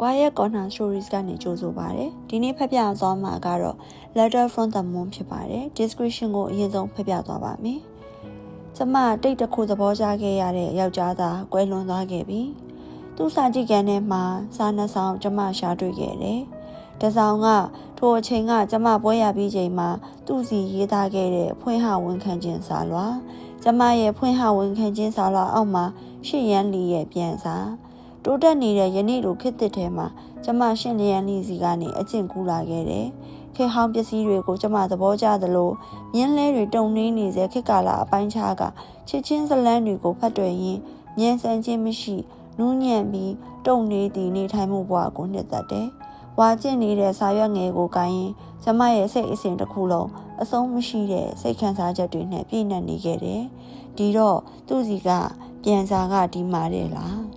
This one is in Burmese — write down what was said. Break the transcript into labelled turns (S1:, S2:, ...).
S1: Quiet Corner Stories ကနေကြိုဆိုပါရစေ။ဒီနေ့ဖတ်ပြသွားမှာကတော့ Letter from the Moon ဖြစ်ပါတယ်။ Description ကိုအရင်ဆုံးဖတ်ပြသွားပါမယ်။ကျမတိတ်တခုသဘောကျခဲ့ရတဲ့ယောက်ျားသားကွယ်လွန်သွားခဲ့ပြီ။သူ့စာကြည့်ကန်ထဲမှာစာနှစ်ဆောင်ကျမရှာတွေ့ခဲ့တယ်။တစ်ဆောင်ကထိုအချိန်ကကျမပွဲရပြီးချိန်မှာသူ့စီရေးသားခဲ့တဲ့ဖွင့်ဟဝန်ခံခြင်းစာလွှာကျမရဲ့ဖွင့်ဟဝန်ခံခြင်းစာလွှာအောက်မှာရှစ်ရန်လီရဲ့ပြန်စာတိုးတက်နေတဲ့ယနေ့လိုခေတ်သစ်ထဲမှာကျမရှစ်ရန်လီစီကနေအကျင့်ကူးလာခဲ့တယ်။ခေတ်ဟောင်းပစ္စည်းတွေကိုကျမသဘောကျသလိုမြင်းလဲတွေတုံနှင်းနေစေခေတ်ကာလအပိုင်းခြားကချစ်ချင်းဇလန်းတွေကိုဖတ်တွေ့ရင်းမြန်းဆန်းခြင်းမရှိနူးညံ့ပြီးတုံနေသည့်နေထိုင်မှုဘဝကိုနှစ်သက်တယ်။ဝါကျင့်နေတဲ့စာရွက်ငယ်ကိုကိုင်းရင်ကျမရဲ့စိတ်အစဉ်တစ်ခုလုံးအဆုံးမရှိတဲ့စိတ်ခံစားချက်တွေနဲ့ပြည့်နှက်နေခဲ့တယ်။ဒီတော့သူ့စီကပြန်စာကဒီမာတဲ့လား။